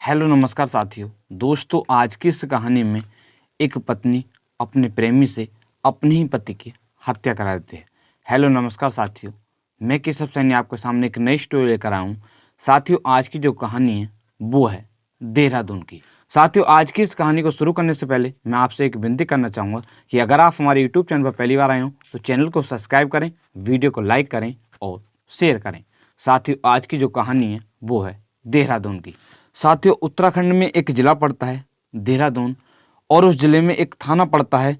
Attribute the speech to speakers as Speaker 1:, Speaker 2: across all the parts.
Speaker 1: Hello नमस्कार साथियों। दोस्तों, आज की इस कहानी में एक पत्नी अपने प्रेमी से अपने ही पति की हत्या करा देती है। हेलो नमस्कार साथियों, मैं केशव सैनी आपके सामने एक नई स्टोरी लेकर आया हूँ। साथियों, आज की जो कहानी है वो है देहरादून की। साथियों, आज की इस कहानी को शुरू करने से पहले मैं आपसे एक विनती करना चाहूँगा कि अगर आप हमारे यूट्यूब चैनल पर पहली बार आए हो तो चैनल को सब्सक्राइब करें, वीडियो को लाइक करें और शेयर करें। साथियों, आज की जो कहानी है वो है देहरादून की। साथियों, उत्तराखंड में एक ज़िला पड़ता है देहरादून, और उस ज़िले में एक थाना पड़ता है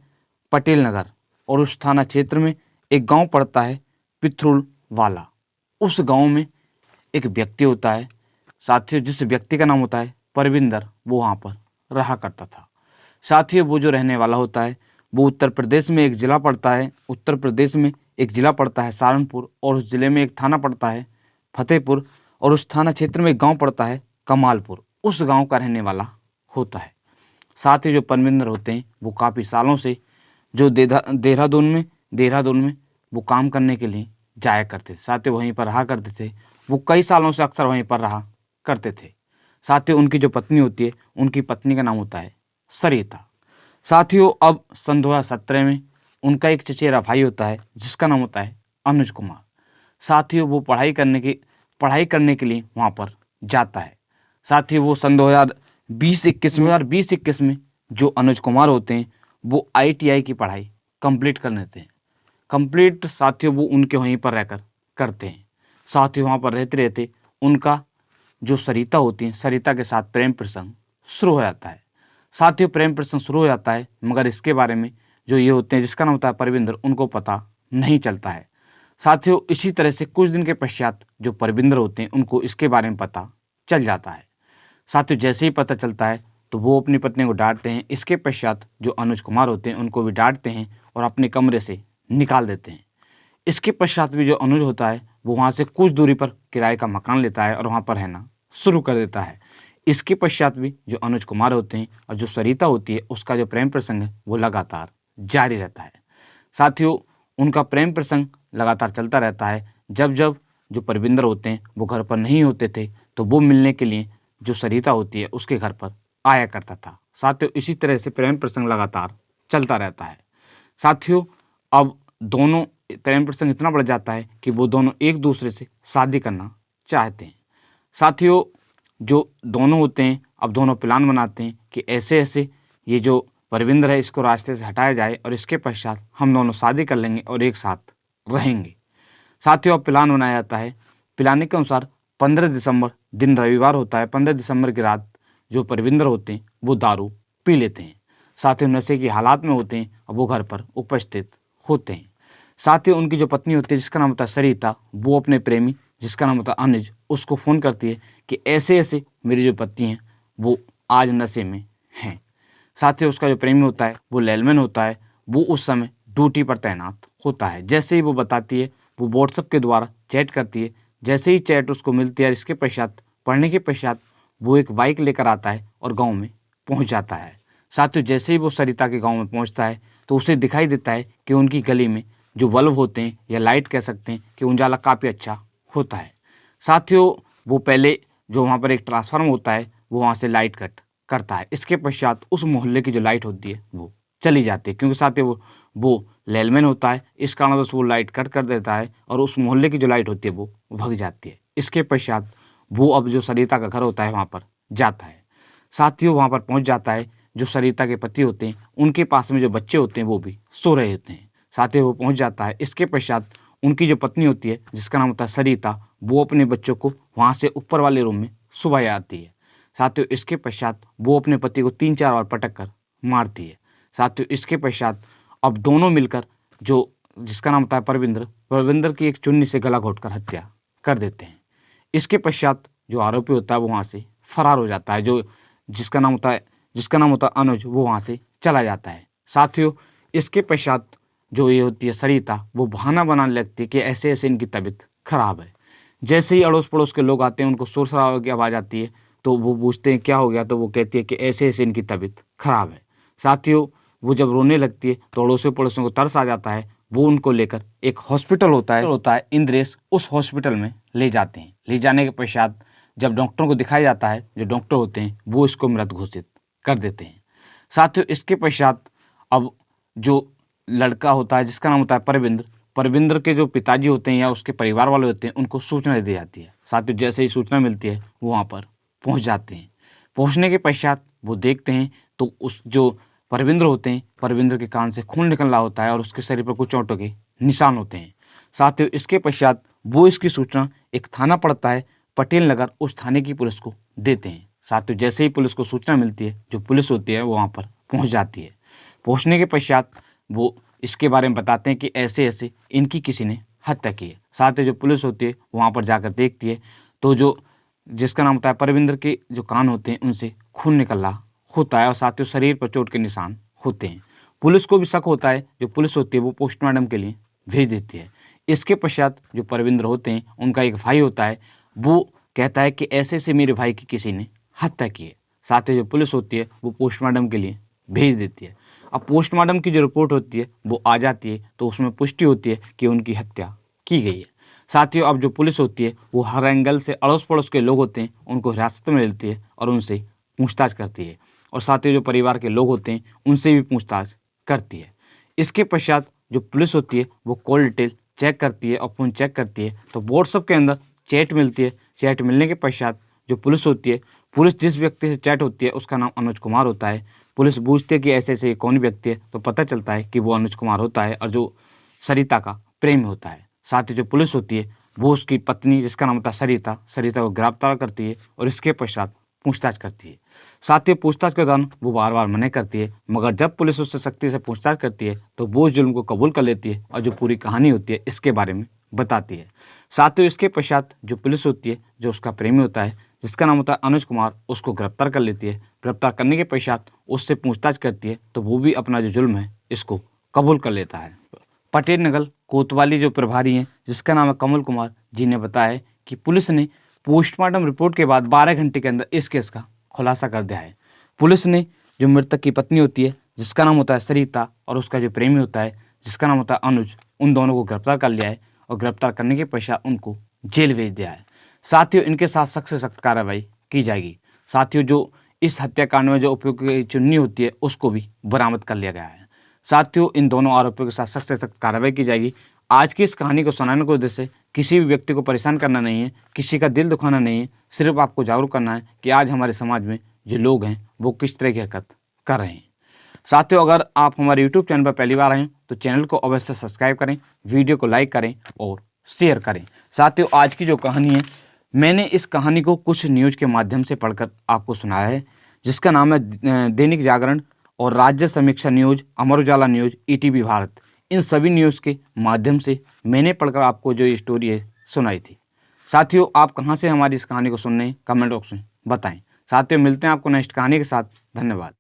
Speaker 1: पटेल नगर, और उस थाना क्षेत्र में एक गांव पड़ता है पिथरुल वाला। उस गांव में एक व्यक्ति होता है साथियों, जिस व्यक्ति का नाम होता है परविंदर। वो वहाँ पर रहा करता था। साथियों, वो जो रहने वाला होता है वो उत्तर प्रदेश में एक ज़िला पड़ता है, उत्तर प्रदेश में एक ज़िला पड़ता है सहारनपुर, और उस ज़िले में एक थाना पड़ता है फतेहपुर, और उस थाना क्षेत्र में एक गांव पड़ता है कमालपुर। उस गांव का रहने वाला होता है। साथ ही जो परमिंदर होते हैं वो काफ़ी सालों से जो देहरादून में वो काम करने के लिए जाया करते थे। साथ ही वहीं पर रहा करते थे। वो कई सालों से अक्सर वहीं पर रहा करते थे। साथ ही उनकी जो पत्नी होती है, उनकी पत्नी का नाम होता है सरिता। साथियों, अब सन 2017 में उनका एक चचेरा भाई होता है जिसका नाम होता है अनुज कुमार। साथियों, वो पढ़ाई करने के लिए वहाँ पर जाता है। साथ ही वो सन 2020-21 में जो अनुज कुमार होते हैं वो ITI की पढ़ाई कंप्लीट कर लेते हैं। कंप्लीट साथियों वो उनके वहीं पर रहकर करते हैं। साथ ही वहाँ पर रहते रहते उनका जो सरिता होती है, सरिता के साथ प्रेम प्रसंग शुरू हो जाता है। साथियों, प्रेम प्रसंग शुरू हो जाता है, मगर इसके बारे में जो ये होते हैं जिसका नाम होता है परविंदर, उनको पता नहीं चलता है। साथियों, इसी तरह से कुछ दिन के पश्चात जो परविंदर होते हैं उनको इसके बारे में पता चल जाता है। साथियों, जैसे ही पता चलता है तो वो अपनी पत्नी को डांटते हैं। इसके पश्चात जो अनुज कुमार होते हैं उनको भी डांटते हैं और अपने कमरे से निकाल देते हैं। इसके पश्चात भी जो अनुज होता है वो वहाँ से कुछ दूरी पर किराए का मकान लेता है और वहाँ पर रहना शुरू कर देता है। इसके पश्चात भी जो अनुज कुमार होते हैं और जो सरिता होती है उसका जो प्रेम प्रसंग है वो लगातार जारी रहता है। साथियों, उनका प्रेम प्रसंग लगातार चलता रहता है। जब जब जो परविंदर होते हैं वो घर पर नहीं होते थे तो वो मिलने के लिए जो सरिता होती है उसके घर पर आया करता था। साथियों, इसी तरह से प्रेम प्रसंग लगातार चलता रहता है। साथियों, अब दोनों प्रेम प्रसंग इतना बढ़ जाता है कि वो दोनों एक दूसरे से शादी करना चाहते हैं। साथियों, जो दोनों होते हैं अब दोनों प्लान बनाते हैं कि ऐसे ऐसे ये जो परविंदर है इसको रास्ते से हटाया जाए और इसके पश्चात हम दोनों शादी कर लेंगे और एक साथ रहेंगे। साथियों, अब प्लान बनाया जाता है। प्लान के अनुसार 15 दिसंबर दिन रविवार होता है। 15 दिसंबर की रात जो परविंदर होते हैं वो दारू पी लेते हैं। साथ ही नशे की हालात में होते हैं और वो घर पर उपस्थित होते हैं। साथ ही उनकी जो पत्नी होती है जिसका नाम होता है सरिता, वो अपने प्रेमी जिसका नाम होता है अनुज उसको फ़ोन करती है कि ऐसे ऐसे मेरी जो पत्नी है वो आज नशे में हैं। साथ ही उसका जो प्रेमी होता है वो लैलमैन होता है। वो उस समय ड्यूटी पर तैनात होता है। जैसे ही वो बताती है वो व्हाट्सएप के द्वारा चैट करती है। जैसे ही चैट उसको मिलती है, इसके पश्चात पढ़ने के पश्चात वो एक बाइक लेकर आता है और गांव में पहुंच जाता है। साथियों, जैसे ही वो सरिता के गांव में पहुंचता है तो उसे दिखाई देता है कि उनकी गली में जो बल्ब होते हैं या लाइट कह सकते हैं कि उजाला काफ़ी अच्छा होता है। साथियों, वो पहले जो वहाँ पर एक ट्रांसफार्मर होता है वो वहाँ से लाइट कट करता है। इसके पश्चात उस मोहल्ले की जो लाइट होती है वो चली जाती है, क्योंकि साथियों वो लैलमैन होता है। इस कारणवश वो लाइट कट कर देता है और उस मोहल्ले की जो लाइट होती है वो भग जाती है। इसके पश्चात वो अब जो सरिता का घर होता है वहाँ पर जाता है। साथियों, वहाँ पर पहुँच जाता है। जो सरिता के पति होते हैं उनके पास में जो बच्चे होते हैं वो भी सो रहे होते हैं। साथियों, वो पहुँच जाता है। इसके पश्चात उनकी जो पत्नी होती है जिसका नाम होता है सरिता, वो अपने बच्चों को वहाँ से ऊपर वाले रूम में सुबह आती है। साथियों, इसके पश्चात वो अपने पति को 3-4 बार पटक कर मारती है। साथियों, इसके पश्चात अब दोनों मिलकर जो जिसका नाम होता है परविंदर की एक चुन्नी से गला घोंटकर हत्या कर देते हैं। इसके पश्चात जो आरोपी होता है वो वहाँ से फरार हो जाता है। जो जिसका नाम होता है अनुज, वो वहाँ से चला जाता है। साथियों, इसके पश्चात जो ये होती है सरिता, वो बहाना बनाने लगती है कि ऐसे ऐसे इनकी तबीयत खराब है। जैसे ही अड़ोस पड़ोस के लोग आते हैं उनको शोर शराबा की आवाज़ आती है तो वो पूछते हैं क्या हो गया, तो वो कहती है कि ऐसे ऐसे इनकी तबीयत खराब है। साथियों, वो जब रोने लगती है तो अड़ोसी पड़ोसियों को तरस आ जाता है। वो उनको लेकर एक हॉस्पिटल होता है इंद्रेश, उस हॉस्पिटल में ले जाते हैं। ले जाने के पश्चात जब डॉक्टरों को दिखाया जाता है, जो डॉक्टर होते हैं वो इसको मृत घोषित कर देते हैं। साथियों इसके पश्चात अब जो लड़का होता है जिसका नाम होता है परविंद्र के जो पिताजी होते हैं या उसके परिवार वाले होते हैं उनको सूचना दी जाती है। साथियों जैसे ही सूचना मिलती है वो वहाँ पर पहुँच जाते हैं। पहुँचने के पश्चात वो देखते हैं तो उस जो परविंद्र होते हैं, परविंद्र के कान से खून निकल रहा होता है और उसके शरीर पर कुछ चोटों के निशान होते हैं। साथियों इसके पश्चात वो इसकी सूचना एक थाना पड़ता है पटेल नगर, उस थाने की पुलिस को देते हैं। साथियों जैसे ही पुलिस को सूचना मिलती है, जो पुलिस होती है वो वहाँ पर पहुँच जाती है। पहुँचने के पश्चात वो इसके बारे में बताते हैं कि ऐसे ऐसे इनकी किसी ने हत्या की है। साथ ही जो पुलिस होती है वहाँ पर जाकर देखती है तो जो जिसका नाम होता है परविंद्र के जो कान होते हैं उनसे खून निकल रहा होता है और साथ ही शरीर पर चोट के निशान होते हैं। पुलिस को भी शक होता है, जो पुलिस होती है वो पोस्टमार्टम के लिए भेज देती है। इसके पश्चात जो परविंद्र होते हैं उनका एक भाई होता है, वो कहता है कि ऐसे ऐसे मेरे भाई की किसी ने हत्या की है। साथ ही जो पुलिस होती है वो पोस्टमार्टम के लिए भेज देती है। अब पोस्टमार्टम की जो रिपोर्ट होती है वो आ जाती है तो उसमें पुष्टि होती है कि उनकी हत्या की गई है। साथियों अब जो पुलिस होती है वो हर एंगल से अड़ोस पड़ोस के लोग होते हैं उनको हिरासत में लेती है और उनसे पूछताछ करती है और साथ ही जो परिवार के लोग होते हैं उनसे भी पूछताछ करती है। इसके पश्चात जो पुलिस होती है वो कॉल डिटेल चेक करती है और फ़ोन चेक करती है तो व्हाट्सएप के अंदर चैट मिलती है। चैट मिलने के पश्चात जो पुलिस होती है, पुलिस जिस व्यक्ति से चैट होती है उसका नाम अनुज कुमार होता है। पुलिस पूछती है कि ऐसे ऐसे कौन व्यक्ति है तो पता चलता है कि वो अनुज कुमार होता है और जो सरिता का प्रेमी होता है। साथ ही जो पुलिस होती है वो उसकी पत्नी जिसका नाम होता है सरिता को गिरफ्तार करती है और इसके पश्चात पूछताछ करती है। साथ ही पूछताछ के दौरान वो बार बार मना करती है, मगर जब पुलिस उससे सख्ती से पूछताछ करती है तो वो उस जुल्म को कबूल कर लेती है और जो पूरी कहानी होती है इसके बारे में बताती है। साथ ही इसके पश्चात जो पुलिस होती है, जो उसका प्रेमी होता है जिसका नाम होता है अनुज कुमार, उसको गिरफ्तार कर लेती है। गिरफ्तार करने के पश्चात उससे पूछताछ करती है तो वो भी अपना जो जुल्म है इसको कबूल कर लेता है। पटेल नगर कोतवाली जो प्रभारी हैं जिसका नाम है कमल कुमार जी ने बताया कि पुलिस ने पोस्टमार्टम रिपोर्ट के बाद 12 घंटे के अंदर इस केस का खुलासा कर दिया है। पुलिस ने जो मृतक की पत्नी होती है जिसका नाम होता है सरिता और उसका जो प्रेमी होता है जिसका नाम होता है अनुज, उन दोनों को गिरफ्तार कर लिया है और गिरफ्तार करने के पश्चात उनको जेल भेज दिया है। साथियों इनके साथ सख्त से सख्त कार्रवाई की जाएगी। साथियों जो इस हत्याकांड में जो उपयोग की चुन्नी होती है उसको भी बरामद कर लिया गया है। साथियों इन दोनों आरोपियों के साथ सख्त से सख्त कार्रवाई की जाएगी। आज की इस कहानी को सुनाने के उद्देश्य किसी भी व्यक्ति को परेशान करना नहीं है, किसी का दिल दुखाना नहीं है, सिर्फ आपको जागरूक करना है कि आज हमारे समाज में जो लोग हैं वो किस तरह की हरकत कर रहे हैं। साथियों अगर आप हमारे यूट्यूब चैनल पर पहली बार आए हैं तो चैनल को अवश्य सब्सक्राइब करें, वीडियो को लाइक करें और शेयर करें। साथियों आज की जो कहानी है, मैंने इस कहानी को कुछ न्यूज़ के माध्यम से पढ़कर आपको सुनाया है, जिसका नाम है दैनिक जागरण और राज्य समीक्षा news, Amar Ujala news, ETV Bharat. इन सभी न्यूज़ के माध्यम से मैंने पढ़कर आपको जो ये स्टोरी है सुनाई थी। साथियों आप कहाँ से हमारी इस कहानी को सुन रहे हैं कमेंट बॉक्स में बताएं। साथियों मिलते हैं आपको नेक्स्ट कहानी के साथ। धन्यवाद।